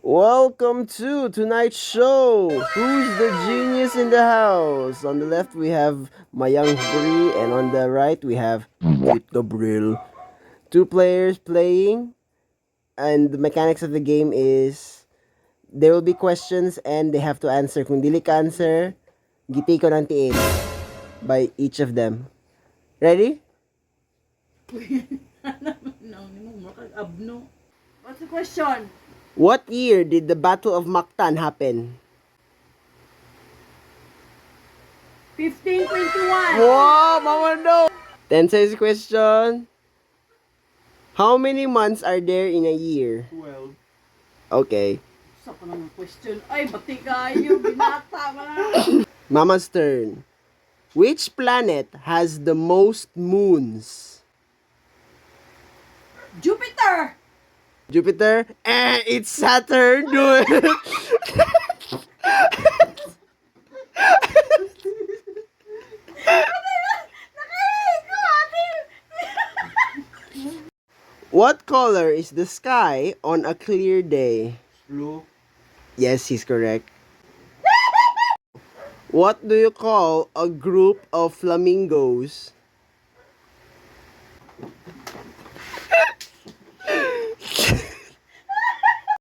Welcome to tonight's show. Who's the genius in the house? On the left we have Mayang Bri, and on the right we have Kit Gabriel. Two players playing, and the mechanics of the game is there will be questions and they have to answer. Kung dili ka answer, giti ko ng tiin by each of them. Ready? What's the question? What year did the Battle of Mactan happen? 1521. Wow, Mama no! 10 says question. How many months are there in a year? 12. Okay. Sa ko ng question. Ay, bati kayo. Binata mo na. Mama's turn. Which planet has the most moons? Jupiter! Jupiter? It's Saturn, dude. What color is the sky on a clear day? Blue. Yes, he's correct. What do you call a group of flamingos?